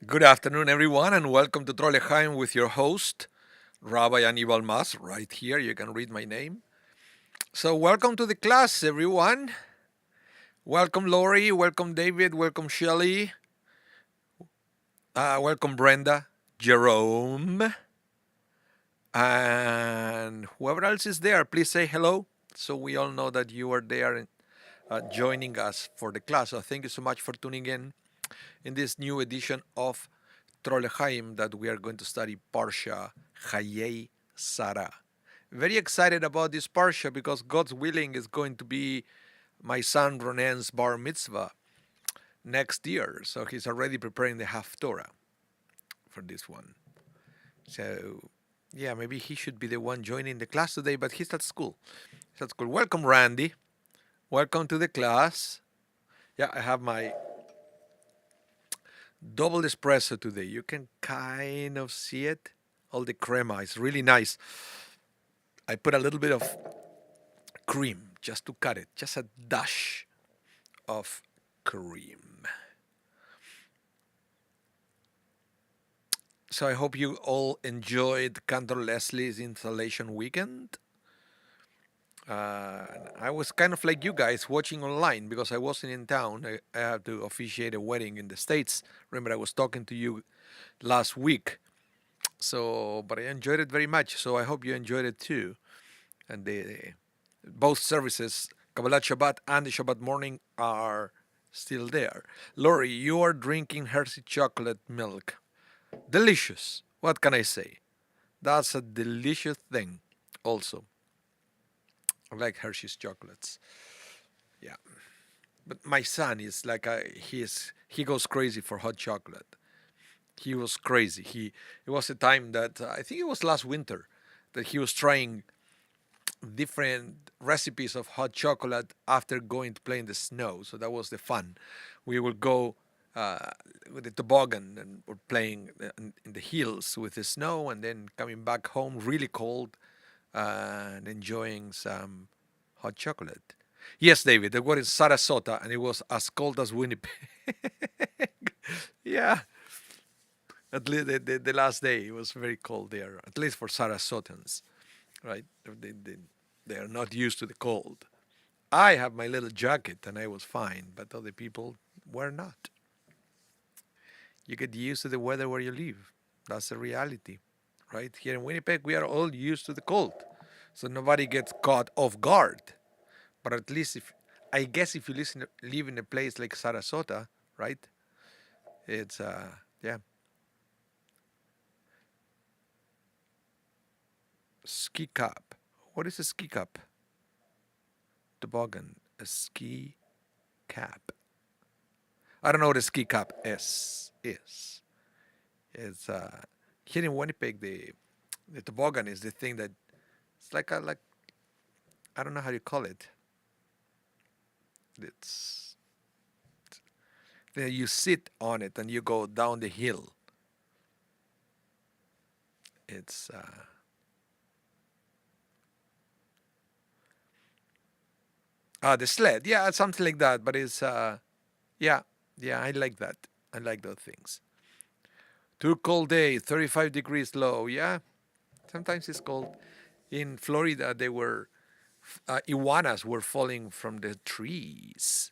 Good afternoon, everyone, and welcome to Trollheim with your host, Rabbi Anibal right here. You can read my name. So, welcome to the class, everyone. Welcome, Lori. Welcome, David. Welcome, Shelley. Welcome, Brenda, Jerome, and whoever else is there. Please say hello so we all know that you are there and joining us for the class. So, thank you so much for tuning in this new edition of Trollheim that we are going to study Parsha Chayei Sarah. Very excited about this Parsha because God's willing is going to be my son Ronen's bar mitzvah next year. So he's already preparing the Haftorah for this one. So yeah, maybe he should be the one joining the class today, but he's at school. He's at school. Welcome, Randy. Welcome to the class. Yeah, I have my double espresso today. You can kind of see it. All the crema is really nice. I put a little bit of cream just to cut it, just a dash of cream. So I hope you all enjoyed Cantor Leslie's installation weekend. I was kind of like you guys watching online because I wasn't in town. I had to officiate a wedding in the States. Remember, I was talking to you last week. So, but I enjoyed it very much. So I hope you enjoyed it too. And both services, Kabbalat Shabbat and the Shabbat morning, are still there. Lori, you are drinking Hershey chocolate milk. Delicious. What can I say? That's a delicious thing also. I like Hershey's chocolates. Yeah. But my son is like he goes crazy for hot chocolate. He was crazy. It was a time that I think it was last winter that he was trying different recipes of hot chocolate after going to play in the snow. So that was the fun. We would go with the toboggan and we're playing in the hills with the snow and then coming back home really cold and enjoying some hot chocolate. Yes, David, the word is Sarasota and it was as cold as Winnipeg. Yeah, at least the last day it was very cold there, at least for Sarasotans, right? They are not used to the cold. I have my little jacket and I was fine, but other people were not. You get used to the weather where you live. That's the reality, right? Here in Winnipeg, we are all used to the cold, so nobody gets caught off guard. But at least I guess if you live in a place like Sarasota, right? It's yeah, ski cap. What is a ski cap? Toboggan, a ski cap. I don't know what a ski cap is. It's here in Winnipeg. The toboggan is the thing that it's like I don't know how you call it. It's you sit on it and you go down the hill. It's the sled. Yeah, something like that. But it's yeah, yeah. I like that. I like those things. Too cold day, 35 degrees low. Yeah, sometimes it's cold. In Florida, they were iguanas were falling from the trees.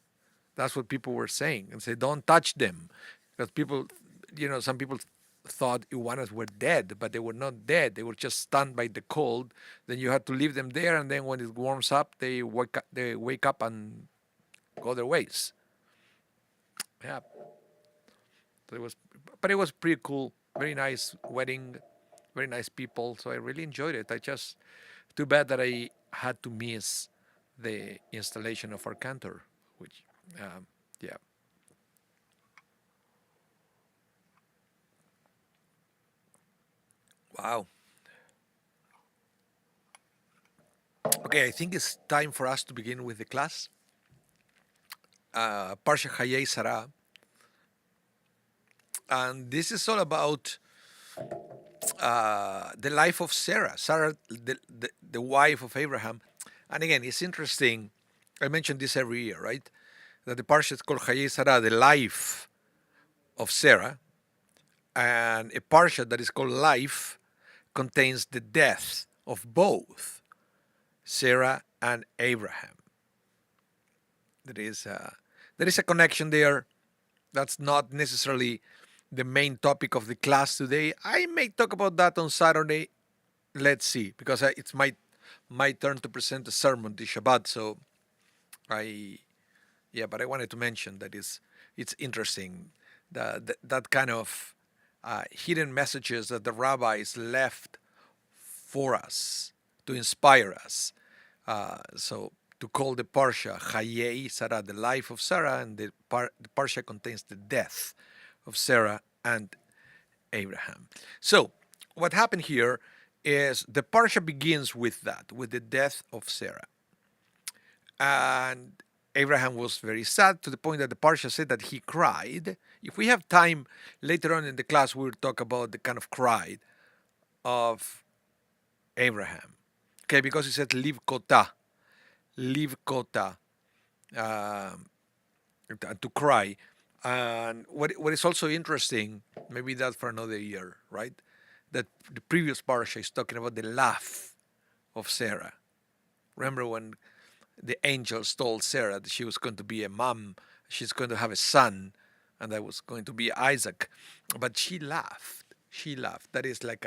That's what people were saying, and say don't touch them, because people, some people thought iguanas were dead, but they were not dead. They were just stunned by the cold. Then you had to leave them there, and then when it warms up, they wake up and go their ways. Yeah, so but it was pretty cool. Very nice wedding, very nice people. So I really enjoyed it. I just too bad that I had to miss the installation of our cantor, which yeah. Wow. Okay, I think it's time for us to begin with the class. Parsha Chayei Sarah, and this is all about the life of Sarah, the wife of Abraham. And again, it's interesting. I mention this every year, right? That the parsha is called Chayei Sarah, the life of Sarah. And a parsha that is called Life contains the death of both Sarah and Abraham. There is a connection there. That's not necessarily the main topic of the class today. I may talk about that on Saturday. Let's see, because it's my turn to present a sermon this Shabbat. So I but I wanted to mention that it's interesting that kind of hidden messages that the rabbis left for us to inspire us. So to call the parsha Chayei, Sarah, the life of Sarah, and the parsha contains the death of Sarah and Abraham. So what happened here is the parsha begins with that, with the death of Sarah. And Abraham was very sad to the point that the parsha said that he cried. If we have time later on in the class, we'll talk about the kind of cry of Abraham. Okay, because he said, Liv kota, to cry. And what is also interesting, maybe that's for another year, right? That the previous parsha is talking about the laugh of Sarah. Remember when the angels told Sarah that she was going to be a mom, she's going to have a son, and that was going to be Isaac. But she laughed. She laughed. That is like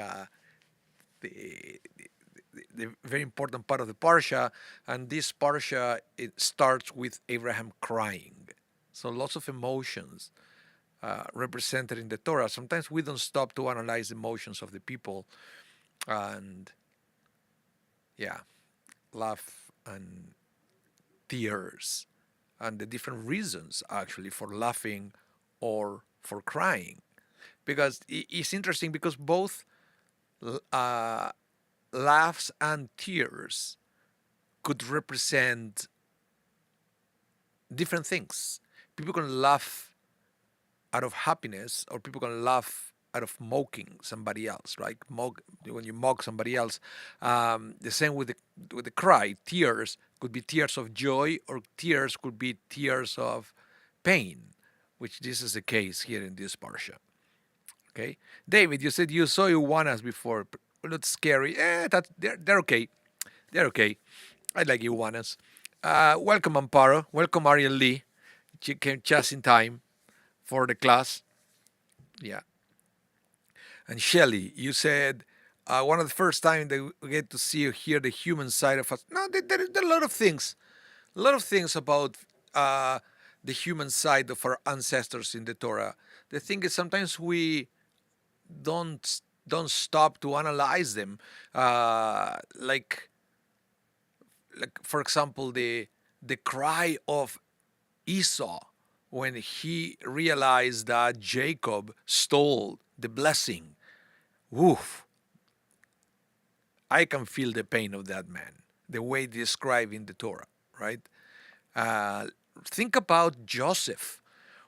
the very important part of the parsha. And this parsha, it starts with Abraham crying. So lots of emotions represented in the Torah. Sometimes we don't stop to analyze the emotions of the people. And laugh and tears and the different reasons actually for laughing or for crying, because it's interesting because both laughs and tears could represent different things. People can laugh out of happiness, or people can laugh out of mocking somebody else, right? When you mock somebody else. The same with the cry. Tears could be tears of joy, or tears could be tears of pain, which this is the case here in this parsha. Okay, David, you said you saw iguanas before. Not scary. They're okay. They're okay. I like iguanas. Welcome, Amparo. Welcome, Ariel Lee. She came just in time for the class. Yeah. And Shelly, you said one of the first time that we get to see or hear the human side of us. No, there are a lot of things. A lot of things about the human side of our ancestors in the Torah. The thing is, sometimes we don't stop to analyze them. Like for example, the cry of Esau when he realized that Jacob stole the blessing. Woof. I can feel the pain of that man, the way described in the Torah, right? Think about Joseph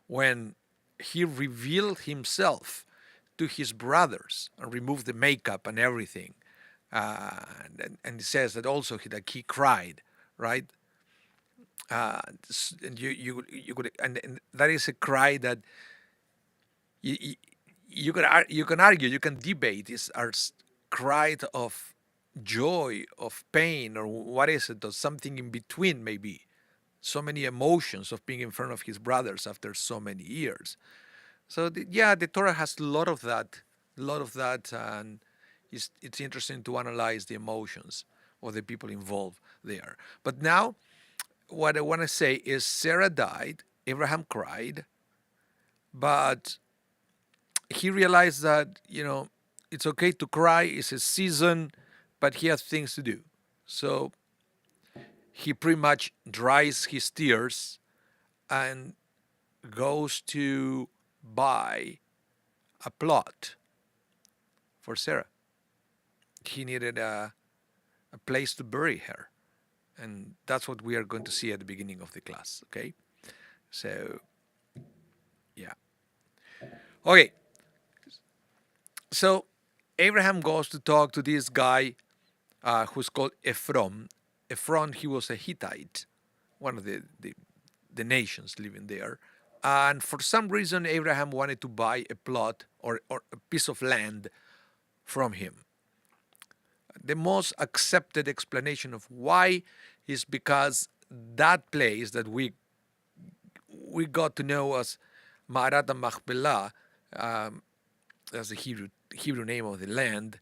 when he revealed himself to his brothers and removed the makeup and everything. And it says that also that he cried, right? And you could, and that is a cry that you can argue, you can debate is our cry of joy, of pain, or what is it, or something in between maybe. So many emotions of being in front of his brothers after so many years. So the Torah has a lot of that, and it's interesting to analyze the emotions of the people involved there. But now, what I want to say is Sarah died, Abraham cried, but he realized that, it's okay to cry, it's a season, but he has things to do. So he pretty much dries his tears and goes to buy a plot for Sarah. He needed a place to bury her. And that's what we are going to see at the beginning of the class, okay? So, yeah. Okay. So, Abraham goes to talk to this guy who's called Ephron. Ephron, he was a Hittite, one of the nations living there. And for some reason, Abraham wanted to buy a plot or a piece of land from him. The most accepted explanation of why is because that place that we got to know as Ma'arat Machpelah, as the Hebrew name of the land,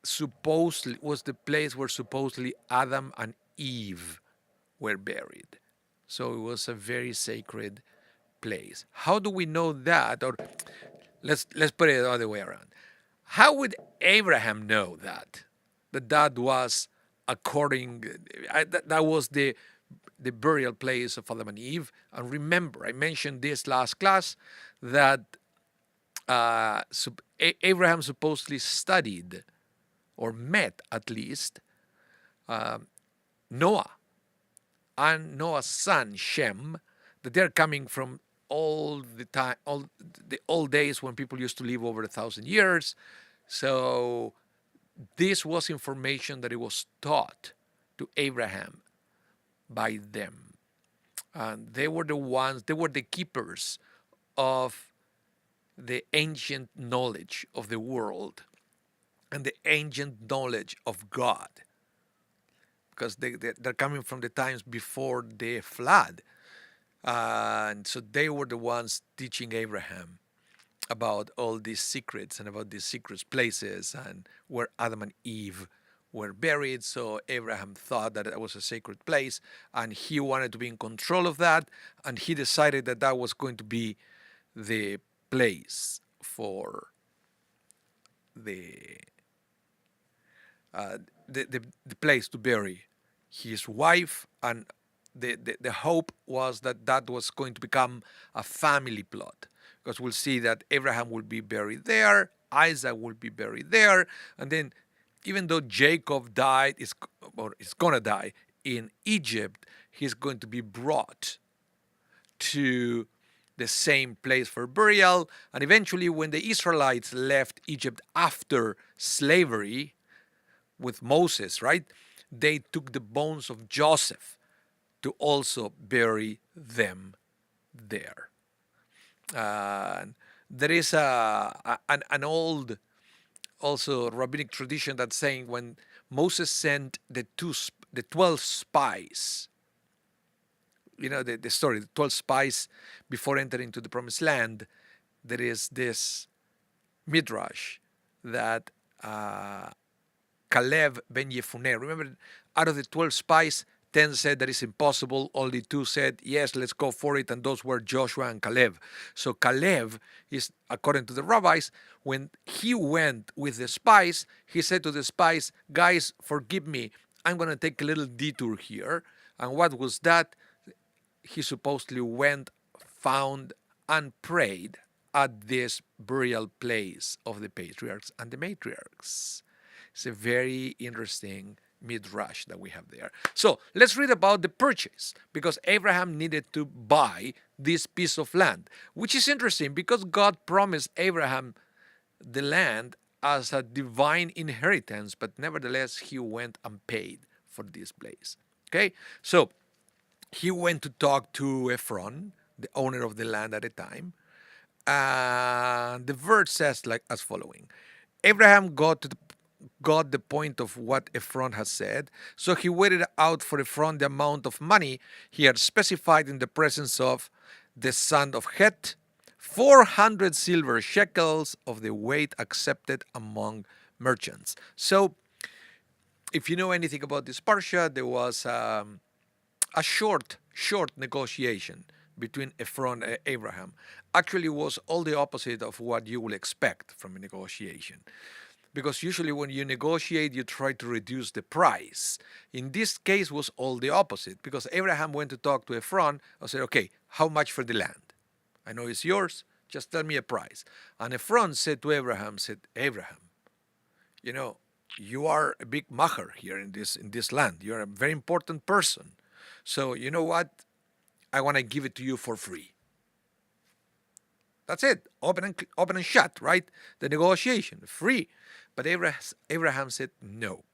supposedly was the place where supposedly Adam and Eve were buried. So it was a very sacred place. How do we know that? Or let's put it the other way around. How would Abraham know that? That was according that was the burial place of Adam and Eve. And remember, I mentioned this last class that Abraham supposedly studied or met at least Noah and Noah's son Shem, that they're coming from all the time, all the old days when people used to live over 1,000 years. So this was information that it was taught to Abraham by them. And they were the ones, they were the keepers of the ancient knowledge of the world and the ancient knowledge of God. Because they're coming from the times before the flood. And so they were the ones teaching Abraham about all these secrets and about these secret places and where Adam and Eve were buried. So Abraham thought that it was a sacred place and he wanted to be in control of that. And he decided that that was going to be the place for the the place to bury his wife, and the hope was that that was going to become a family plot, because we'll see that Abraham will be buried there, Isaac will be buried there, and then even though Jacob died, is gonna die in Egypt, he's going to be brought to the same place for burial. And eventually, when the Israelites left Egypt after slavery with Moses, right, they took the bones of Joseph to also bury them there. There is an old also rabbinic tradition that's saying when Moses sent the 12 spies, you know the story, the 12 spies before entering into the promised land, there is this midrash that Caleb ben Yefuneh, remember, out of the 12 spies, 10 said that it's impossible, only 2 said, yes, let's go for it, and those were Joshua and Caleb. So Caleb is, according to the rabbis, when he went with the spies, he said to the spies, guys, forgive me, I'm going to take a little detour here. And what was that? He supposedly went, found, and prayed at this burial place of the patriarchs and the matriarchs. It's a very interesting midrash that we have there. So let's read about the purchase, because Abraham needed to buy this piece of land, which is interesting because God promised Abraham the land as a divine inheritance, but nevertheless he went and paid for this place. Okay, so he went to talk to Ephron, the owner of the land at the time, and the verse says like as following: Abraham got the point of what Ephron had said, so he waited out for Ephron the amount of money he had specified in the presence of the son of Het, 400 silver shekels of the weight accepted among merchants. So, if you know anything about this parsha, there was a short negotiation between Ephron and Abraham. Actually, it was all the opposite of what you will expect from a negotiation. Because usually when you negotiate, you try to reduce the price. In this case, was all the opposite, because Abraham went to talk to Ephron and said, okay, how much for the land? I know it's yours, just tell me a price. And Ephron said to Abraham, you know, you are a big macher here in this land. You're a very important person. So you know what? I want to give it to you for free. That's it. Open and shut, right? The negotiation, free. But Abraham said, no.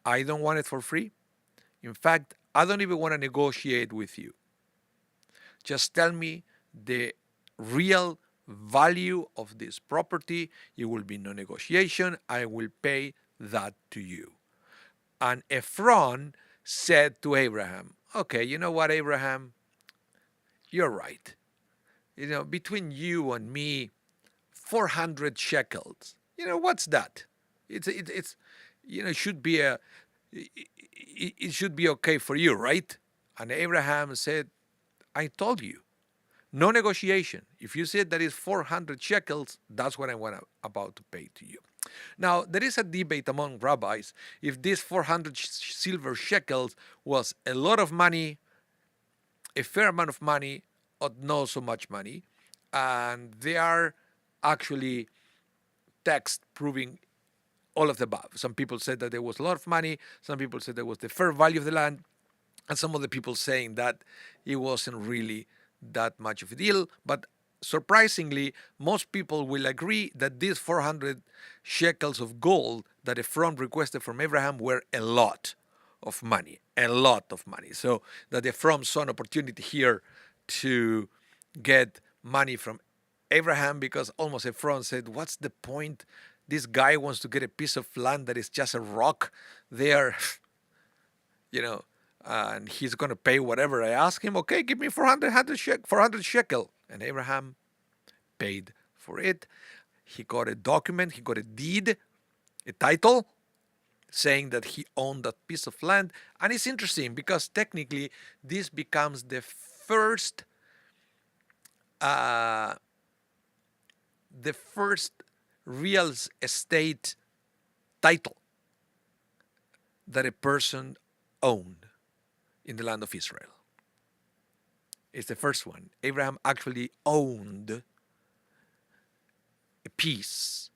I don't want it for free. In fact, I don't even want to negotiate with you. Just tell me the real value of this property. It will be no negotiation. I will pay that to you. And Ephron said to Abraham, okay, you know what, Abraham? You're right. Between you and me, 400 shekels. What's that? It's should be it should be okay for you, right? And Abraham said, I told you, no negotiation. If you said that is 400 shekels, that's what I'm about to pay to you. Now, there is a debate among rabbis if this 400 silver shekels was a lot of money, a fair amount of money, or not so much money. And there are actually texts proving all of the above. Some people said that there was a lot of money. Some people said there was the fair value of the land. And some of the people saying that it wasn't really that much of a deal. But surprisingly, most people will agree that these 400 shekels of gold that Ephron requested from Abraham were a lot of money, a lot of money. So that Ephron saw an opportunity here to get money from Abraham, because almost Ephron said, what's the point? This guy wants to get a piece of land that is just a rock there, and he's going to pay whatever I ask him. Okay, give me 400 shekel. And Abraham paid for it. He got a document, he got a deed, a title, saying that he owned that piece of land. And it's interesting because technically this becomes the first real estate title that a person owned in the land of Israel. It's the first one. Abraham actually owned a piece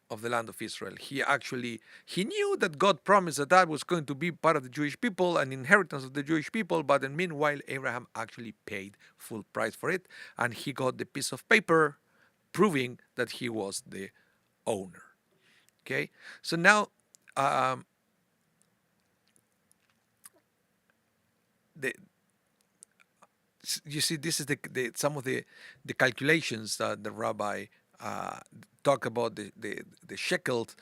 of the land of Israel. He knew that God promised that was going to be part of the Jewish people, an inheritance of the Jewish people, but then meanwhile Abraham actually paid full price for it, and he got the piece of paper proving that he was the owner. Okay, so now you see, this is some of the calculations that the rabbi talk about the shekels.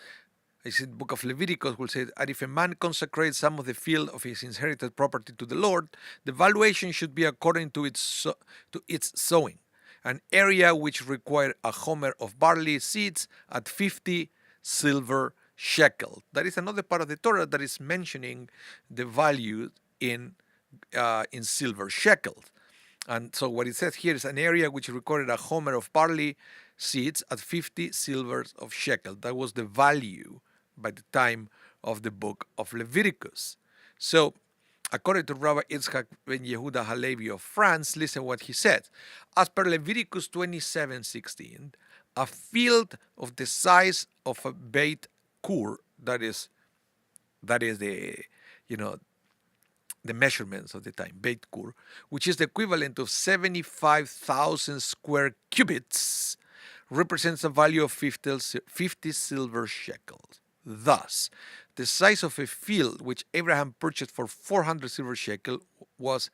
I said, the book of Leviticus will say that if a man consecrates some of the field of his inherited property to the Lord, the valuation should be according to its sowing. An area which required a homer of barley seeds at 50 silver shekel. That is another part of the Torah that is mentioning the value in silver shekels. And so what it says here is an area which recorded a homer of barley seeds at 50 silvers of shekel. That was the value by the time of the book of Leviticus. So, according to Rabbi Yitzhak ben Yehuda Halevi of France, listen what he said. As per Leviticus 27:16, a field of the size of a Beit Kur, that is the the measurements of the time, Beit Kur, which is the equivalent of 75,000 square cubits, represents a value of 50 silver shekels. Thus, the size of a field which Abraham purchased for 400 silver shekel was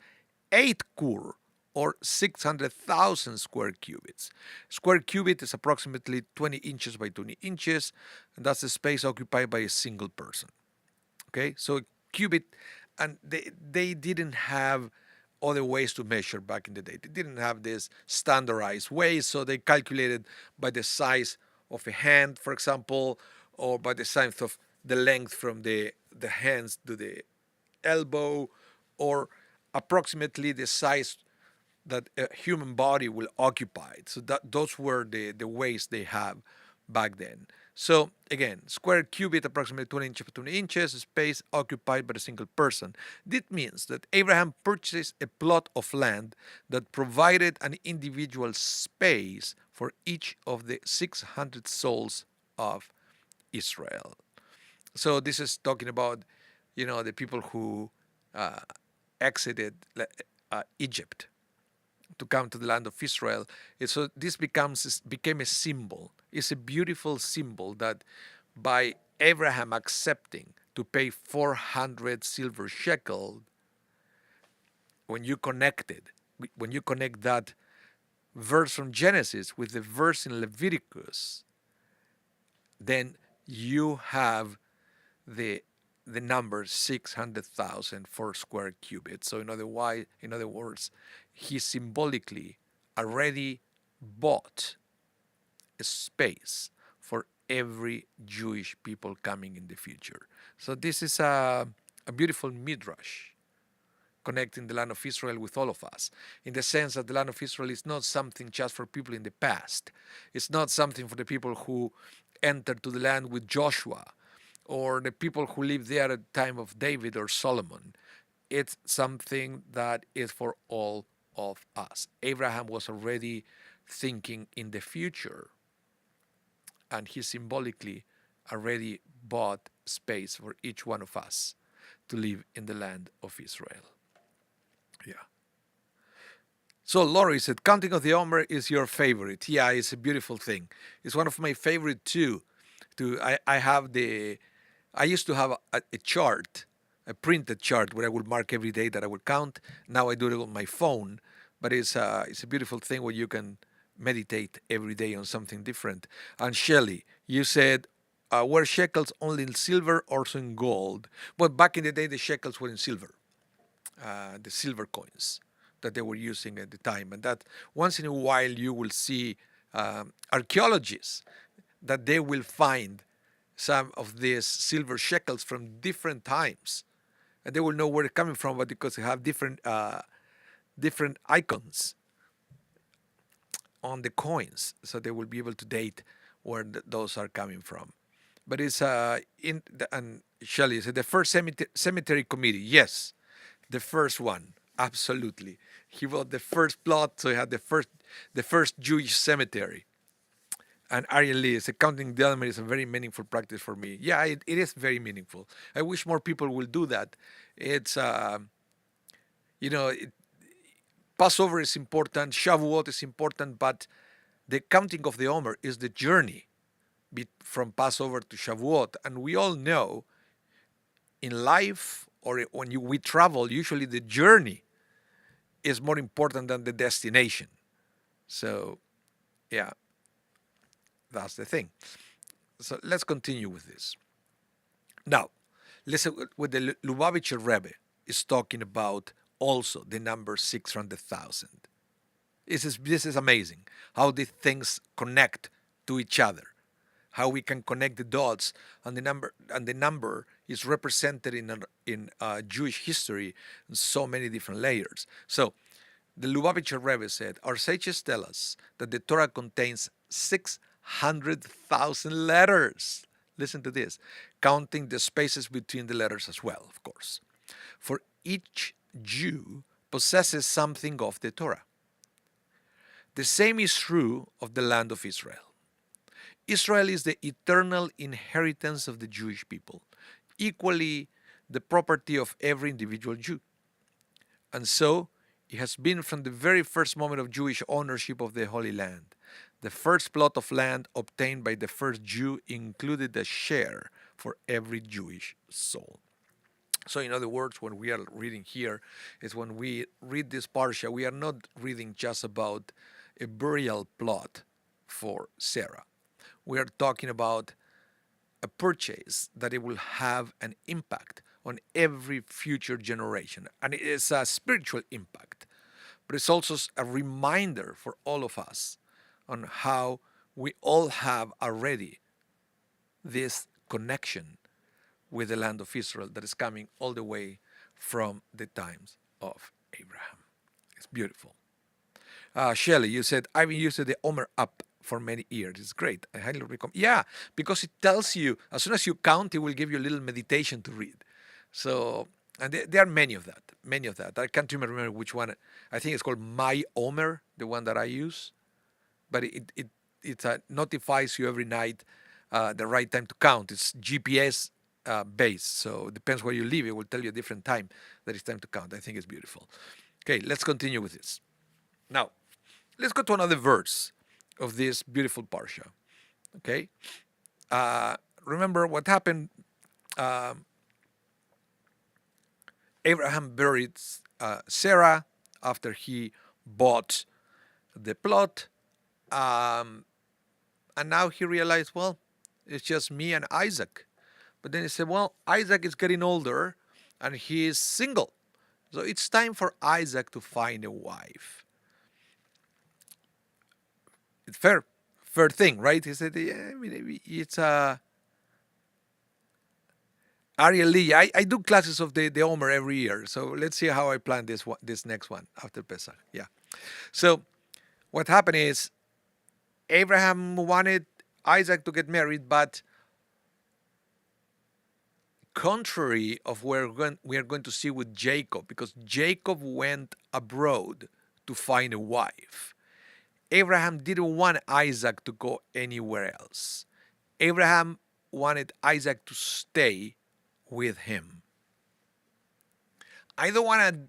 8 kur, or 600,000 square cubits. Square cubit is approximately 20 inches by 20 inches, and that's the space occupied by a single person. Okay, so cubit, and they didn't have other ways to measure back in the day. They didn't have this standardized way, so they calculated by the size of a hand, for example, or by the size of the length from the hands to the elbow, or approximately the size that a human body will occupy. So those were the ways they have back then. So again, square cubit, approximately 20 inches by 20 inches, space occupied by a single person. This means that Abraham purchased a plot of land that provided an individual space for each of the 600 souls of Israel. So this is talking about, the people who exited Egypt to come to the land of Israel. And so this became a symbol. It's a beautiful symbol that by Abraham accepting to pay 400 silver shekel, when you connect that verse from Genesis with the verse in Leviticus, then you have the the number 600,000 for square cubits. So in other words, he symbolically already bought a space for every Jewish people coming in the future. So this is a beautiful midrash connecting the land of Israel with all of us, in the sense that the land of Israel is not something just for people in the past. It's not something for the people who entered to the land with Joshua or the people who lived there at the time of David or Solomon. It's something that is for all of us. Abraham was already thinking in the future, and he symbolically already bought space for each one of us to live in the land of Israel. Yeah. So Laurie said, counting of the Omer is your favorite. Yeah, it's a beautiful thing. It's one of my favorite too. I used to have a chart, a printed chart where I would mark every day that I would count. Now I do it on my phone, but it's a beautiful thing where you can meditate every day on something different. And Shelley, you said, were shekels only in silver or also in gold? But back in the day, the shekels were in silver, the silver coins that they were using at the time. And that once in a while you will see archaeologists that they will find some of these silver shekels from different times. And they will know where they're coming from, but because they have different icons on the coins, so they will be able to date where those are coming from. But it's and Shelley said the first cemetery committee. Yes, the first one, absolutely. He bought the first plot, so he had the first Jewish cemetery. And Ariel Lee said, counting the element is a very meaningful practice for me. Yeah, it is very meaningful. I wish more people will do that. It's, you know, Passover is important, Shavuot is important, but the counting of the Omer is the journey from Passover to Shavuot. And we all know in life or when we travel, usually the journey is more important than the destination. So, yeah, that's the thing. So let's continue with this. Now, listen, with the Lubavitcher Rebbe is talking about also the number 600,000. This is amazing how these things connect to each other, how we can connect the dots, and the number is represented in Jewish history in so many different layers. So the Lubavitcher Rebbe said, our sages tell us that the Torah contains 600,000 letters. Listen to this, counting the spaces between the letters as well, of course. For each Jew possesses something of the Torah. The same is true of the land of Israel. Israel is the eternal inheritance of the Jewish people, equally the property of every individual Jew. And so, it has been from the very first moment of Jewish ownership of the Holy Land. The first plot of land obtained by the first Jew included a share for every Jewish soul. So in other words, when we are reading here, is when we read this parsha, we are not reading just about a burial plot for Sarah. We are talking about a purchase that it will have an impact on every future generation. And it is a spiritual impact, but it's also a reminder for all of us on how we all have already this connection with the land of Israel that is coming all the way from the times of Abraham. It's beautiful. Shelley, you said, I've been using the Omer app for many years. It's great. I highly recommend. Yeah, because it tells you, as soon as you count, it will give you a little meditation to read. So, and there are many of that. Many of that. I can't even remember which one. I think it's called My Omer, the one that I use. But it notifies you every night the right time to count. It's GPS based, so it depends where you live. It will tell you a different time that it's time to count. I think it's beautiful. Okay, let's continue with this. Now, let's go to another verse of this beautiful parsha. Okay, remember what happened. Abraham buried Sarah after he bought the plot. Um, and now he realized, well, it's just me and Isaac. But then he said, well, Isaac is getting older and he is single. So it's time for Isaac to find a wife. It's fair thing, right? He said, yeah, I mean, it's Ariel Lee. I do classes of the Omer every year. So let's see how I plan this next one after Pesach. Yeah. So what happened is Abraham wanted Isaac to get married, but contrary of where we are going to see with Jacob, because Jacob went abroad to find a wife. Abraham didn't want Isaac to go anywhere else. Abraham wanted Isaac to stay with him. I don't want to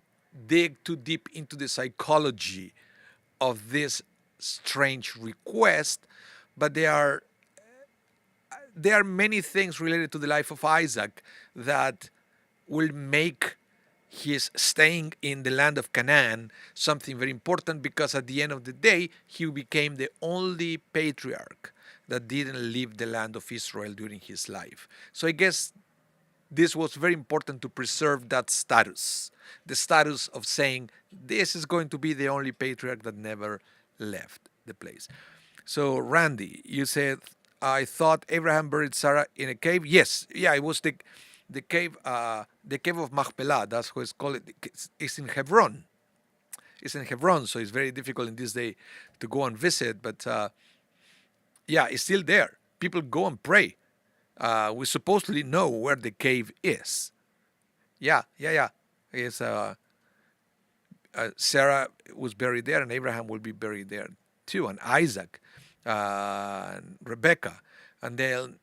dig too deep into the psychology of this strange request, but there are many things related to the life of Isaac that will make his staying in the land of Canaan something very important, because at the end of the day, he became the only patriarch that didn't leave the land of Israel during his life. So I guess this was very important to preserve that status, the status of saying this is going to be the only patriarch that never left the place. So Randy, you said, I thought Abraham buried Sarah in a cave. Yes, yeah, it was the cave of Machpelah. That's what it's called. It's in Hebron. It's in Hebron, so it's very difficult in this day to go and visit. But yeah, it's still there. People go and pray. We supposedly know where the cave is. Yeah. It's Sarah was buried there, and Abraham will be buried there too, and Isaac, and Rebecca, and then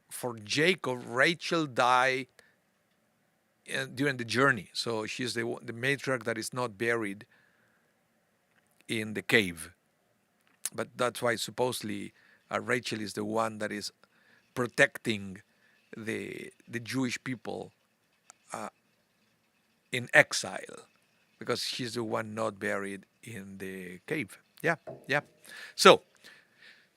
for Jacob, Rachel died during the journey, so she's the matriarch that is not buried in the cave. But that's why supposedly Rachel is the one that is protecting the Jewish people in exile, because she's the one not buried in the cave. Yeah. So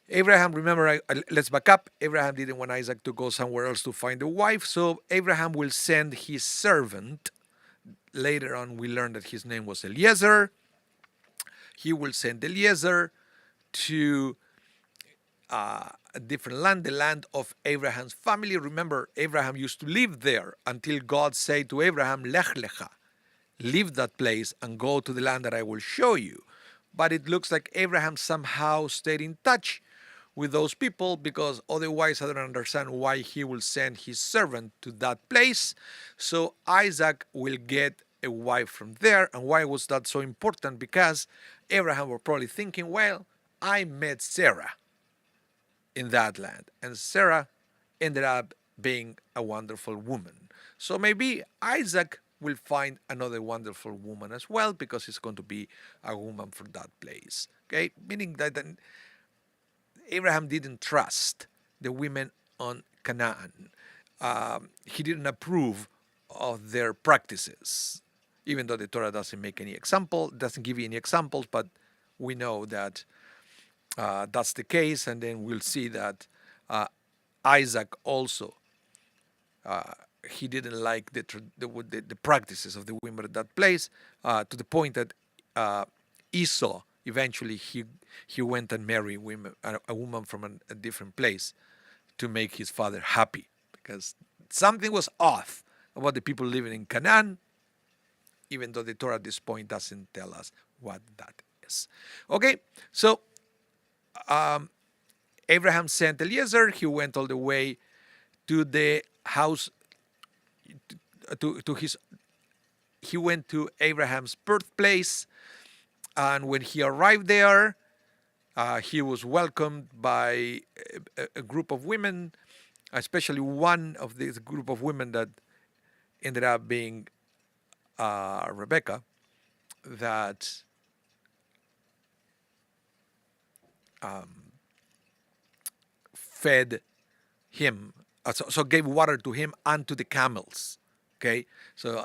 Abraham, remember, let's back up. Abraham didn't want Isaac to go somewhere else to find a wife, so Abraham will send his servant. Later on, we learn that his name was Eliezer. He will send Eliezer to a different land, the land of Abraham's family. Remember, Abraham used to live there until God said to Abraham, Lech lecha, leave that place and go to the land that I will show you. But it looks like Abraham somehow stayed in touch with those people, because otherwise I don't understand why he will send his servant to that place. So Isaac will get a wife from there. And why was that so important? Because Abraham was probably thinking, well, I met Sarah in that land, and Sarah ended up being a wonderful woman. So maybe Isaac will find another wonderful woman as well, because it's going to be a woman for that place. Okay, meaning that Abraham didn't trust the women on Canaan. He didn't approve of their practices, even though the Torah doesn't give you any examples, but we know that that's the case. And then we'll see that Isaac also, he didn't like the practices of the women at that place, to the point that Esau, eventually he went and married a woman from a different place to make his father happy, because something was off about the people living in Canaan, even though the Torah at this point doesn't tell us what that is. Okay, so Abraham sent Eliezer. He went all the way to the house, he went to Abraham's birthplace, and when he arrived there, he was welcomed by a group of women, especially one of this group of women that ended up being Rebecca, that fed him, so gave water to him and to the camels. Okay, so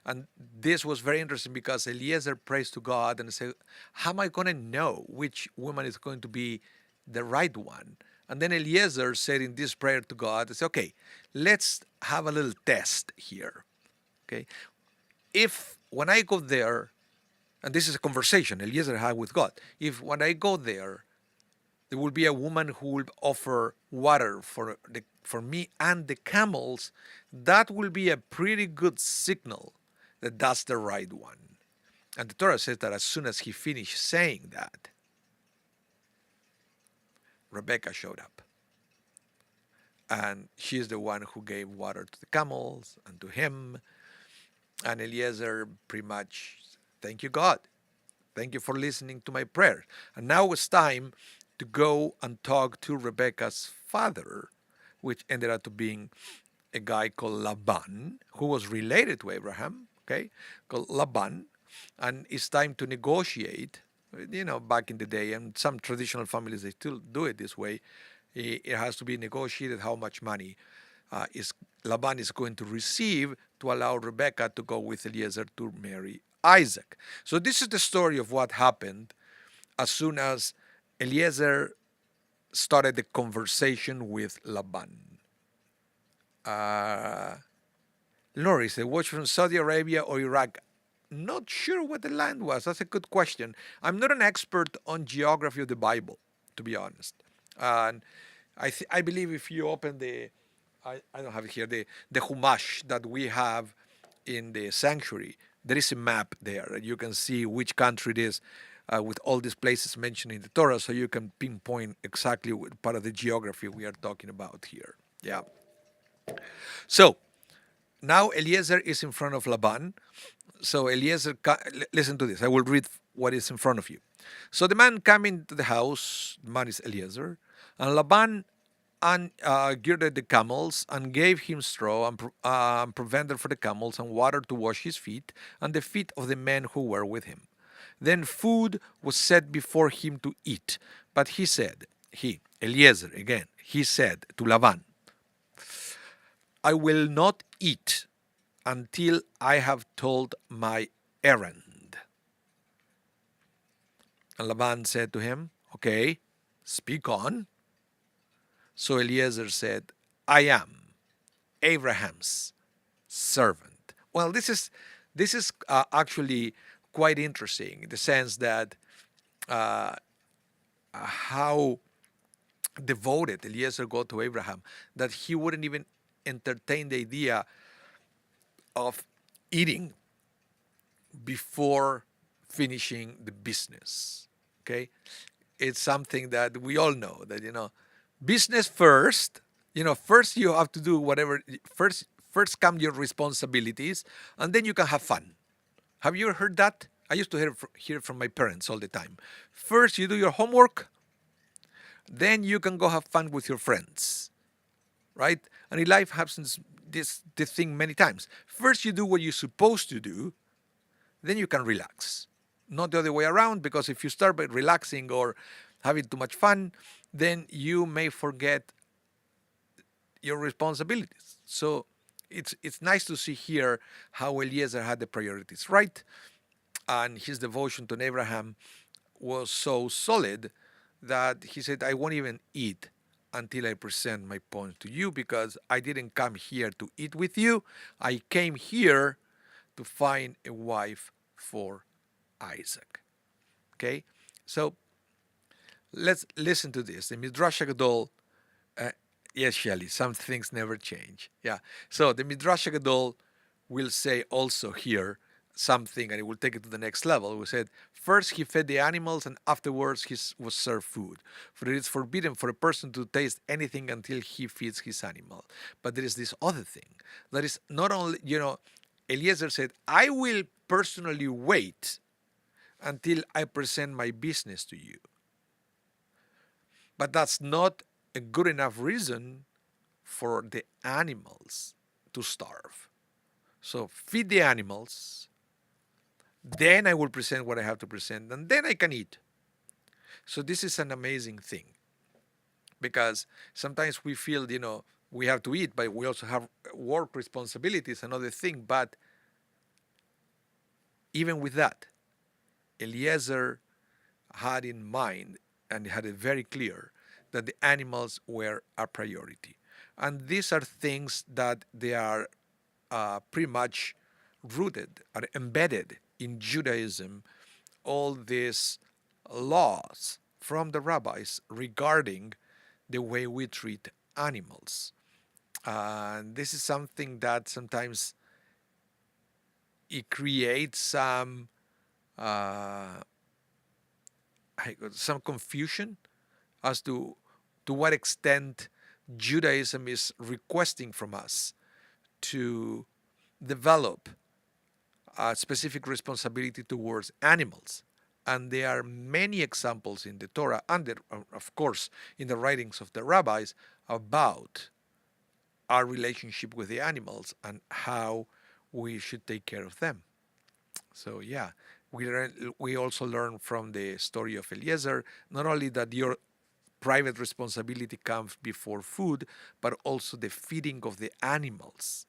and this was very interesting because Eliezer prays to God and said, "How am I going to know which woman is going to be the right one?" And then Eliezer said in this prayer to God, "Say, okay, let's have a little test here. Okay, if when I go there, and this is a conversation Eliezer had with God, if when I go there, there will be a woman who will offer water for me and the camels, that will be a pretty good signal that that's the right one." And the Torah says that as soon as he finished saying that, Rebecca showed up. And she is the one who gave water to the camels and to him. And Eliezer pretty much, thank you, God. Thank you for listening to my prayer. And now it's time to go and talk to Rebecca's father, which ended up being a guy called Laban, who was related to Abraham, okay, called Laban. And it's time to negotiate. You know, back in the day, and some traditional families, they still do it this way. It has to be negotiated how much money is Laban is going to receive to allow Rebecca to go with Eliezer to marry Isaac. So this is the story of what happened as soon as Eliezer started the conversation with Laban. Uh, Laurie said, "Watch from Saudi Arabia or Iraq?" Not sure what the land was. That's a good question. I'm not an expert on geography of the Bible, to be honest. And I believe if you open I don't have it here, the Humash that we have in the sanctuary, there is a map there. You can see which country it is with all these places mentioned in the Torah, so you can pinpoint exactly what part of the geography we are talking about here. Yeah. So now Eliezer is in front of Laban. So Eliezer, listen to this. I will read what is in front of you. So the man came into the house, the man is Eliezer, and Laban girded the camels and gave him straw and provender for the camels and water to wash his feet and the feet of the men who were with him. Then food was set before him to eat. But he said, Eliezer again, he said to Laban, "I will not eat until I have told my errand." And Laban said to him, "Okay, speak on." So Eliezer said, "I am Abraham's servant." Well, this is actually quite interesting in the sense that how devoted Eliezer got to Abraham, that he wouldn't even entertain the idea of eating before finishing the business. Okay, it's something that we all know that business first. First you have to do whatever. First come your responsibilities, and then you can have fun. Have you ever heard that? I used to hear from my parents all the time. First you do your homework, then you can go have fun with your friends, right? And in life happens this thing many times. First you do what you're supposed to do, then you can relax. Not the other way around, because if you start by relaxing or having too much fun, then you may forget your responsibilities. So it's nice to see here how Eliezer had the priorities right, and his devotion to Abraham was so solid that he said, "I won't even eat until I present my point to you, because I didn't come here to eat with you. I came here to find a wife for Isaac." Okay, so let's listen to this. The Midrash Gadol, yes, Shelley, some things never change. Yeah, so the Midrash Gadol will say also here something, and it will take it to the next level. We said, first he fed the animals, and afterwards he was served food. For it is forbidden for a person to taste anything until he feeds his animal. But there is this other thing. That is not only, Eliezer said, "I will personally wait until I present my business to you." But that's not a good enough reason for the animals to starve. So feed the animals, then I will present what I have to present, and then I can eat. So this is an amazing thing, because sometimes we feel, we have to eat, but we also have work responsibilities, another thing. But even with that, Eliezer had in mind and had it very clear that the animals were a priority. And these are things that they are pretty much rooted, are embedded in Judaism, all these laws from the rabbis regarding the way we treat animals. And this is something that sometimes it creates uh, some confusion as to what extent Judaism is requesting from us to develop a specific responsibility towards animals. And there are many examples in the Torah and, of course, in the writings of the rabbis about our relationship with the animals and how we should take care of them. So yeah, we also learn from the story of Eliezer not only that your private responsibility comes before food, but also the feeding of the animals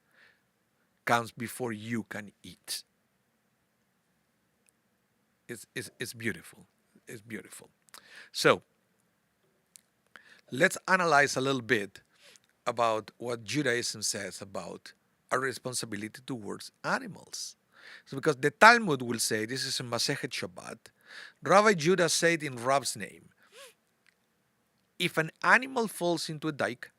comes before you can eat. It's beautiful. It's beautiful. So let's analyze a little bit about what Judaism says about our responsibility towards animals. So because the Talmud will say, this is in Masechet Shabbat, Rabbi Judah said in Rab's name, if an animal falls into a dike,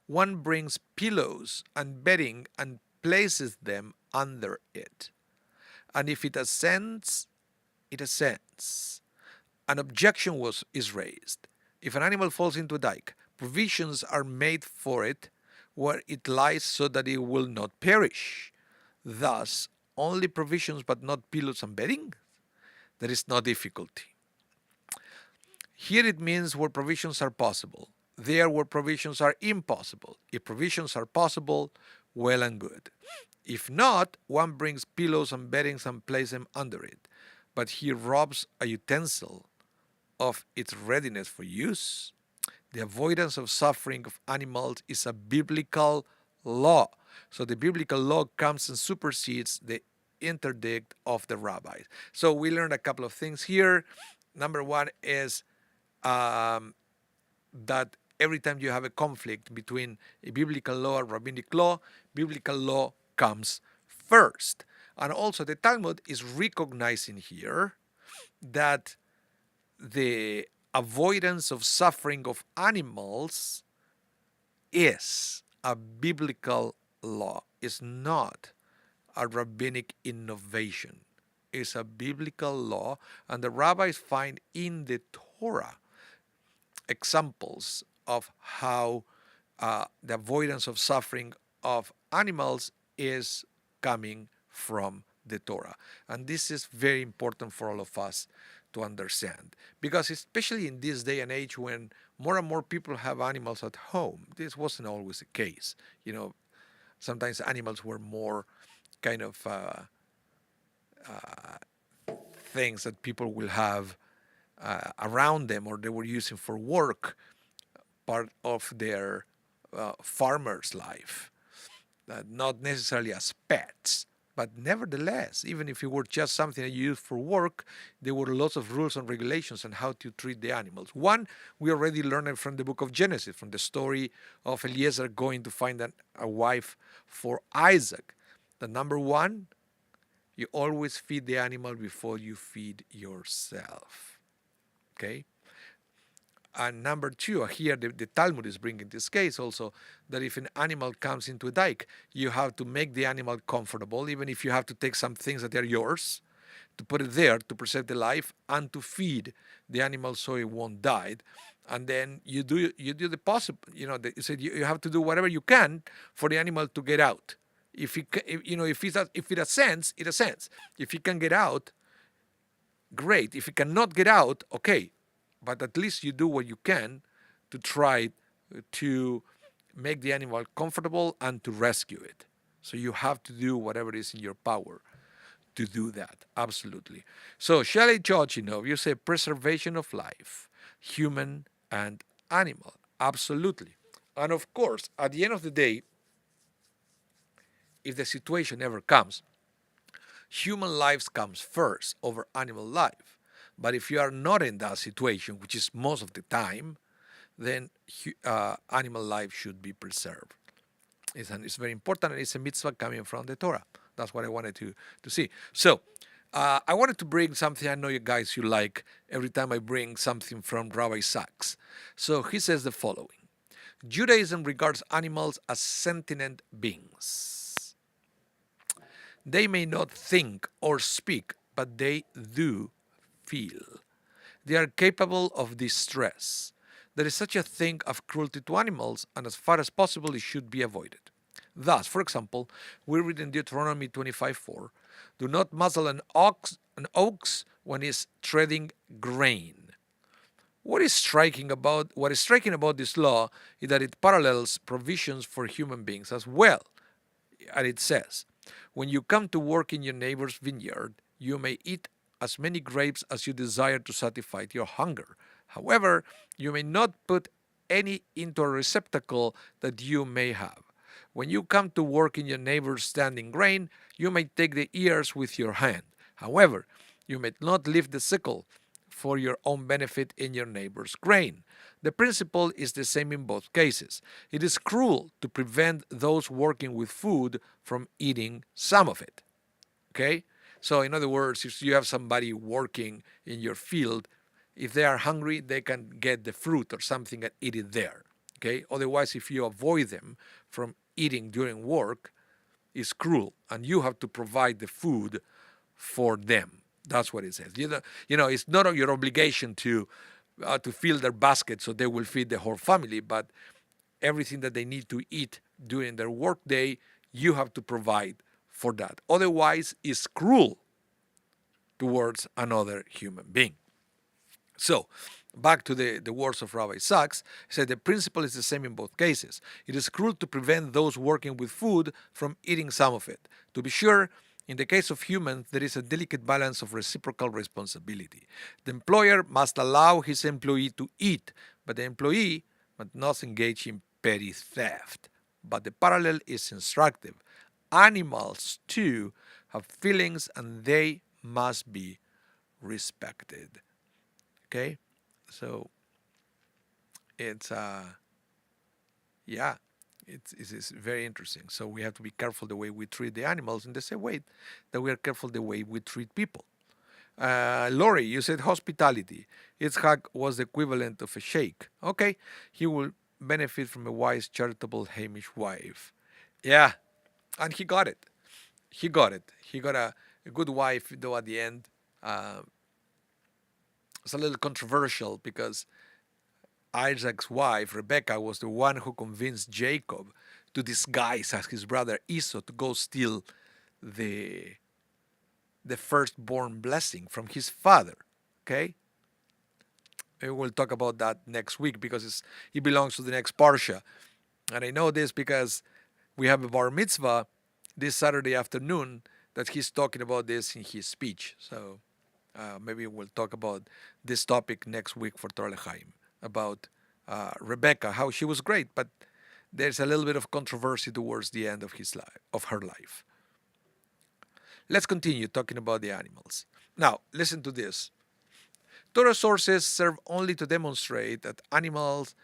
one brings pillows and bedding and places them under it. And if it ascends, it ascends. An objection is raised. If an animal falls into a dike, provisions are made for it where it lies so that it will not perish. Thus, only provisions but not pillows and bedding? There is no difficulty. Here it means where provisions are possible. There where provisions are impossible. If provisions are possible, well and good. If not, one brings pillows and beddings and places them under it. But he robs a utensil of its readiness for use. The avoidance of suffering of animals is a biblical law. So the biblical law comes and supersedes the interdict of the rabbis. So we learned a couple of things here. Number one is that every time you have a conflict between a biblical law and rabbinic law, biblical law comes first. And also the Talmud is recognizing here that the avoidance of suffering of animals is a biblical law. It's not a rabbinic innovation. It's a biblical law, and the rabbis find in the Torah examples of how the avoidance of suffering of animals is coming from the Torah. And this is very important for all of us to understand, because especially in this day and age when more and more people have animals at home, this wasn't always the case. Sometimes animals were more kind of things that people will have around them, or they were using for work, part of their farmer's life, not necessarily as pets. But nevertheless, even if it were just something that you use for work, there were lots of rules and regulations on how to treat the animals. One, we already learned it from the book of Genesis, from the story of Eliezer going to find a wife for Isaac. The number one, you always feed the animal before you feed yourself. Okay? And number two, here the Talmud is bringing this case also, that if an animal comes into a dike, you have to make the animal comfortable, even if you have to take some things that are yours, to put it there to preserve the life and to feed the animal so it won't die. And then you do the possible. You have to do whatever you can for the animal to get out. If it ascends, it ascends. If it can get out, great. If it cannot get out, okay. But at least you do what you can to try to make the animal comfortable and to rescue it. So you have to do whatever is in your power to do that. Absolutely. So Chayei Chochinov, you say preservation of life, human and animal. Absolutely. And of course, at the end of the day, if the situation ever comes, human lives comes first over animal life. But if you are not in that situation, which is most of the time, then animal life should be preserved. It's very important, and it's a mitzvah coming from the Torah. That's what I wanted to see. So, I wanted to bring something I know you guys you like every time I bring something from Rabbi Sachs. So he says the following: Judaism regards animals as sentient beings. They may not think or speak, but they do feel. They are capable of distress. There is such a thing of cruelty to animals, and as far as possible, it should be avoided. Thus, for example, we read in Deuteronomy 25:4, "Do not muzzle an ox when it is treading grain." What is striking about this law is that it parallels provisions for human beings as well. And it says, "When you come to work in your neighbor's vineyard, you may eat as many grapes as you desire to satisfy your hunger. However, you may not put any into a receptacle that you may have. When you come to work in your neighbor's standing grain, you may take the ears with your hand. However, you may not lift the sickle for your own benefit in your neighbor's grain." The principle is the same in both cases. It is cruel to prevent those working with food from eating some of it. Okay? So, in other words, if you have somebody working in your field, if they are hungry, they can get the fruit or something and eat it there. Okay? Otherwise, if you avoid them from eating during work, it's cruel, and you have to provide the food for them. That's what it says. It's not your obligation to fill their basket so they will feed the whole family, but everything that they need to eat during their work day, you have to provide for that. Otherwise, it's cruel towards another human being. So, back to the words of Rabbi Sachs, he said the principle is the same in both cases. It is cruel to prevent those working with food from eating some of it. To be sure, in the case of humans, there is a delicate balance of reciprocal responsibility. The employer must allow his employee to eat, but the employee must not engage in petty theft. But the parallel is instructive. Animals, too, have feelings, and they must be respected. Okay? So, it's it's very interesting. So we have to be careful the way we treat the animals in the same way that we are careful the way we treat people. Lori, you said hospitality. Yitzhak was the equivalent of a sheikh. Okay, he will benefit from a wise, charitable Hamish wife. Yeah, and he got it. He got it. He got a good wife, though at the end. It's a little controversial because Isaac's wife, Rebecca, was the one who convinced Jacob to disguise as his brother Esau to go steal the firstborn blessing from his father. Okay? Maybe we'll talk about that next week because it belongs to the next Parsha. And I know this because we have a bar mitzvah this Saturday afternoon that he's talking about this in his speech. So maybe we'll talk about this topic next week for Torah L'chaim, about Rebecca, how she was great, but there's a little bit of controversy towards the end of her life. Let's continue talking about the animals. Now, listen to this. Torah sources serve only to demonstrate that animals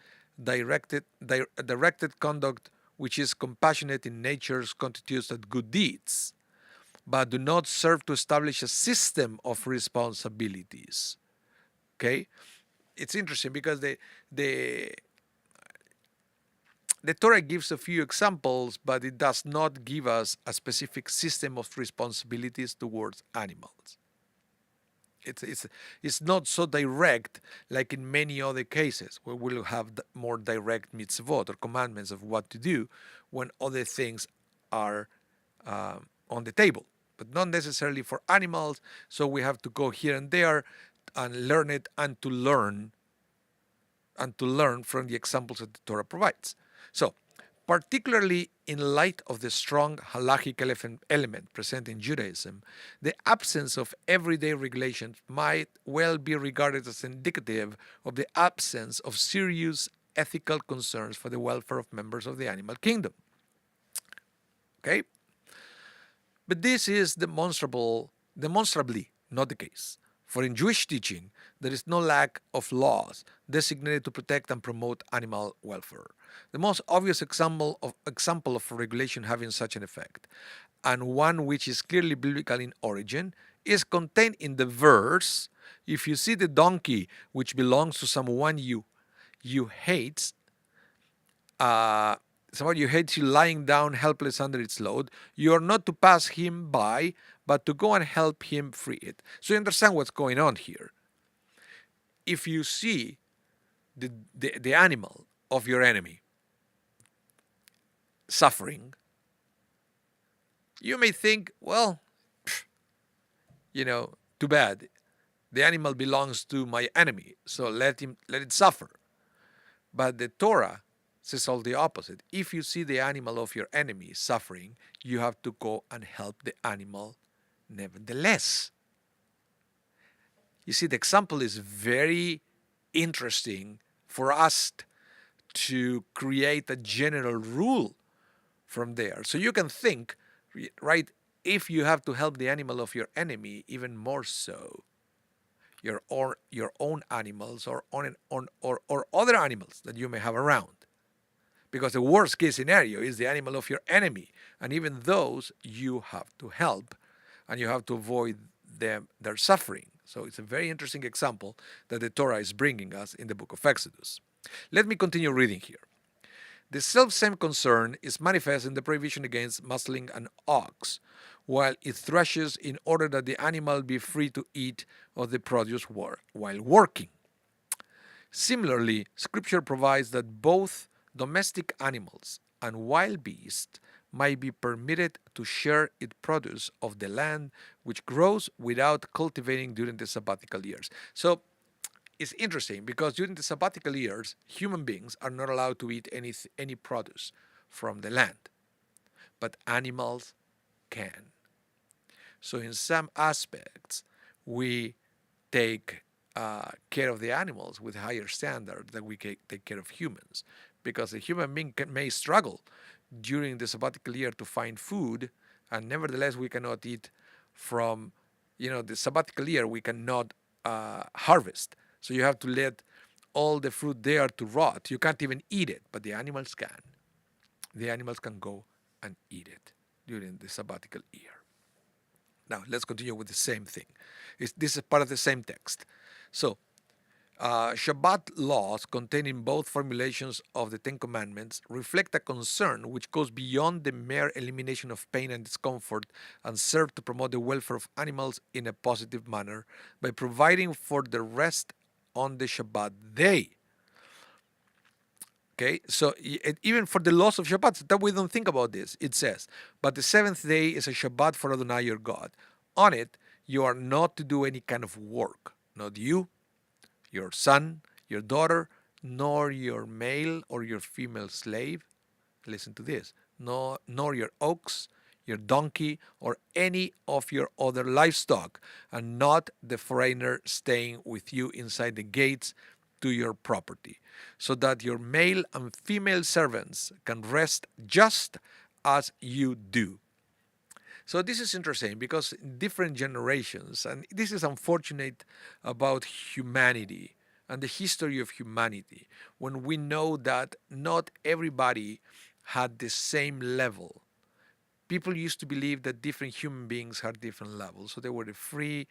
directed conduct which is compassionate in nature constitutes as good deeds, but do not serve to establish a system of responsibilities. Okay? It's interesting because the Torah gives a few examples, but it does not give us a specific system of responsibilities towards animals. It's not so direct like in many other cases where we'll have more direct mitzvot or commandments of what to do when other things are on the table, but not necessarily for animals. So we have to go here and there and learn it and to learn from the examples that the Torah provides. So, particularly in light of the strong halachic element present in Judaism, the absence of everyday regulations might well be regarded as indicative of the absence of serious ethical concerns for the welfare of members of the animal kingdom. Okay? But this is demonstrably not the case. For in Jewish teaching, there is no lack of laws designated to protect and promote animal welfare. The most obvious example of a regulation having such an effect, and one which is clearly biblical in origin, is contained in the verse, "If you see the donkey which belongs to someone you hate, someone you hate you lying down helpless under its load, you are not to pass him by, but to go and help him free it." So you understand what's going on here. If you see the animal of your enemy suffering, you may think, well, too bad. The animal belongs to my enemy, so let it suffer. But the Torah says all the opposite. If you see the animal of your enemy suffering, you have to go and help the animal nevertheless. You see, the example is very interesting for us to create a general rule from there. So you can think, right, if you have to help the animal of your enemy, even more so, your own animals or other animals that you may have around. Because the worst case scenario is the animal of your enemy, and even those you have to help, and you have to avoid their suffering. So it's a very interesting example that the Torah is bringing us in the book of Exodus. Let me continue reading here. The self-same concern is manifest in the prohibition against muzzling an ox while it thrashes, in order that the animal be free to eat of the produce while working. Similarly, Scripture provides that both domestic animals and wild beasts might be permitted to share its produce of the land which grows without cultivating during the sabbatical years. So it's interesting because during the sabbatical years, human beings are not allowed to eat any produce from the land, but animals can. So in some aspects, we take care of the animals with higher standards than we take care of humans, because a human being may struggle during the sabbatical year to find food, and nevertheless we cannot eat from, the sabbatical year we cannot harvest. So you have to let all the fruit there to rot. You can't even eat it, but the animals can. The animals can go and eat it during the sabbatical year. Now, let's continue with the same thing. This is part of the same text. So, Shabbat laws contained in both formulations of the Ten Commandments reflect a concern which goes beyond the mere elimination of pain and discomfort and serve to promote the welfare of animals in a positive manner by providing for the rest on the Shabbat day. Okay, so even for the laws of Shabbat, that we don't think about this. It says, but the seventh day is a Shabbat for Adonai your God. On it, you are not to do any kind of work. Not you, your son, your daughter, nor your male or your female slave. Listen to this. Nor your ox, your donkey, or any of your other livestock, and not the foreigner staying with you inside the gates to your property, so that your male and female servants can rest just as you do. So this is interesting because in different generations, and this is unfortunate about humanity and the history of humanity, when we know that not everybody had the same level. People used to believe that different human beings had different levels. So they were the free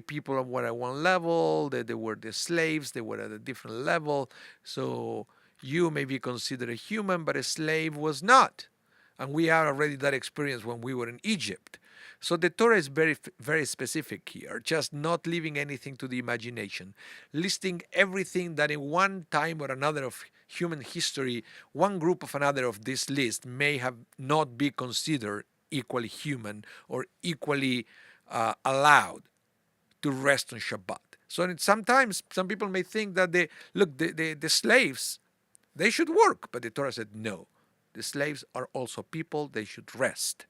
people were at one level, they were the slaves, they were at a different level. So you may be considered a human, but a slave was not. And we had already that experience when we were in Egypt. So the Torah is very, very specific here, just not leaving anything to the imagination, listing everything that in one time or another of human history, one group of another of this list may have not be considered equally human or equally allowed to rest on Shabbat. So sometimes some people may think that the slaves, they should work, but the Torah said no. The slaves are also people, they should rest.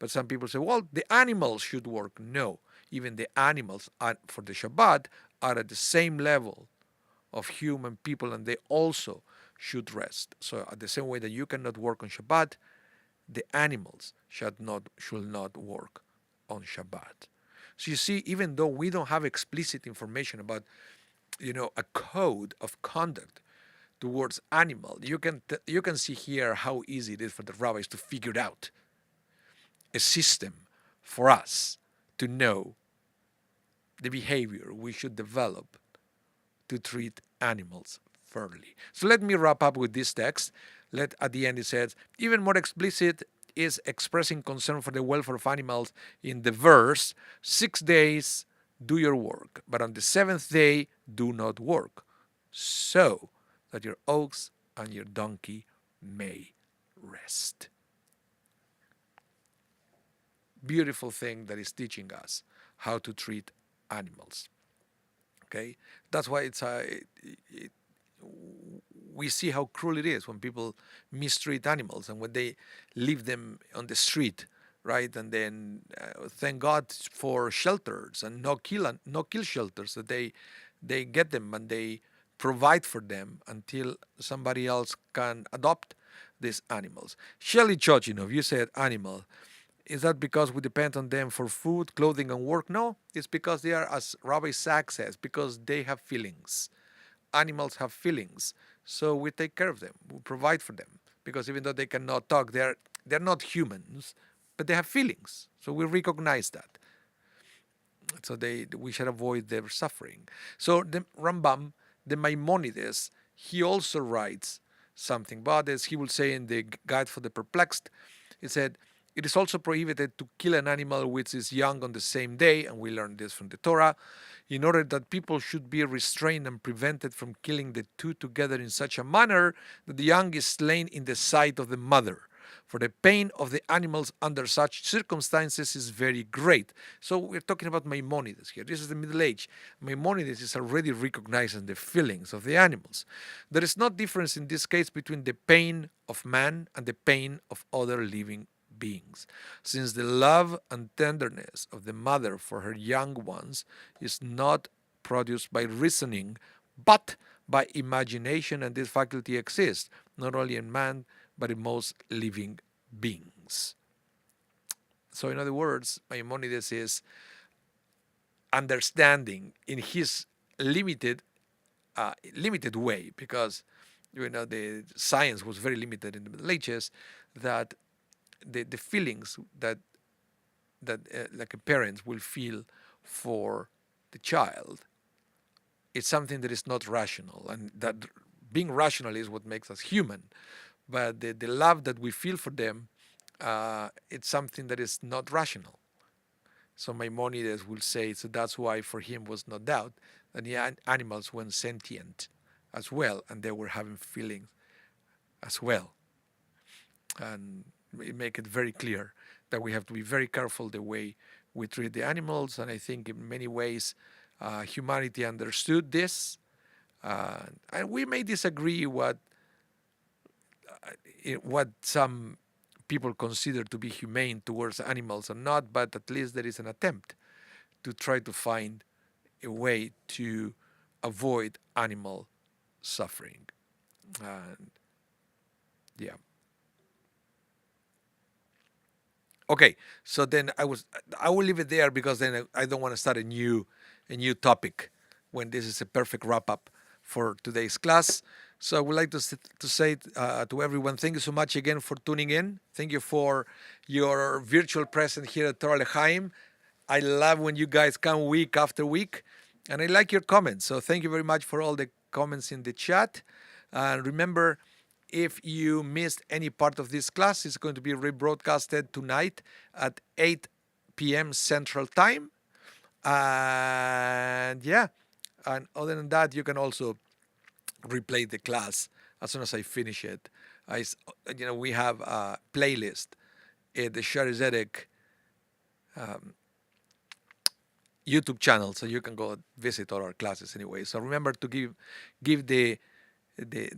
But some people say, well, the animals should work. No, even the animals for the Shabbat are at the same level of human people, and they also should rest. So the same way that you cannot work on Shabbat, the animals should not work on Shabbat. So you see, even though we don't have explicit information about, a code of conduct towards animal, you can see here how easy it is for the rabbis to figure out a system for us to know the behavior we should develop to treat animals fairly. So let me wrap up with this text. At the end it says, even more explicit is expressing concern for the welfare of animals in the verse, 6 days do your work, but on the seventh day do not work, so that your ox and your donkey may rest. Beautiful thing that is teaching us how to treat animals. Okay, that's why we see how cruel it is when people mistreat animals and when they leave them on the street, right? And then thank God for shelters and no kill shelters that they get them and they provide for them until somebody else can adopt these animals. Shelley Chochinov, you said animal. Is that because we depend on them for food, clothing, and work? No, it's because they are, as Rabbi Sachs says, because they have feelings. Animals have feelings, so we take care of them. We provide for them because even though they cannot talk, they're not humans, but they have feelings. So we recognize that. So we should avoid their suffering. So the Rambam, the Maimonides, he also writes something about this. He will say in the Guide for the Perplexed, he said, it is also prohibited to kill an animal which is young on the same day, and we learn this from the Torah, in order that people should be restrained and prevented from killing the two together in such a manner that the young is slain in the sight of the mother. For the pain of the animals under such circumstances is very great. So we're talking about Maimonides here. This is the Middle Age. Maimonides is already recognizing the feelings of the animals. There is no difference in this case between the pain of man and the pain of other living beings, since the love and tenderness of the mother for her young ones is not produced by reasoning, but by imagination, and this faculty exists not only in man, but in most living beings. So in other words, Maimonides is understanding in his limited way, because the science was very limited in the Middle Ages, that the feelings that like a parent will feel for the child, it's something that is not rational, and that being rational is what makes us human. But the love that we feel for them, it's something that is not rational. So Maimonides will say, so that's why for him was no doubt that the animals were sentient as well, and they were having feelings as well. And it make it very clear that we have to be very careful the way we treat the animals. And I think in many ways humanity understood this. And we may disagree what some people consider to be humane towards animals or not, but at least there is an attempt to try to find a way to avoid animal suffering. And yeah. Okay, so then I will leave it there, because then I don't want to start a new topic when this is a perfect wrap up for today's class. So I would like to say to everyone, thank you so much again for tuning in. Thank you for your virtual presence here at Torah L'Chaim. I love when you guys come week after week, and I like your comments. So thank you very much for all the comments in the chat. And remember, if you missed any part of this class, it's going to be rebroadcasted tonight at 8 p.m. Central Time. And yeah, and other than that, you can also replay the class as soon as I finish it. We have a playlist at the Shari Zedek YouTube channel, so you can go visit all our classes anyway. So remember to give the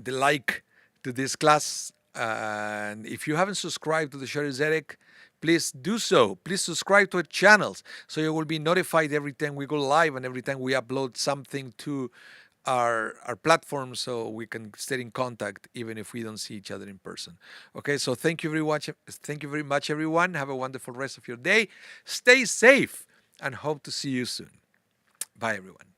like to this class, and if you haven't subscribed to the Shari Zedek, please do so. Please subscribe to our channels so you will be notified every time we go live and every time we upload something to our platform so we can stay in contact even if we don't see each other in person. Okay, so thank you very much everyone. Have a wonderful rest of your day. Stay safe and hope to see you soon. Bye everyone.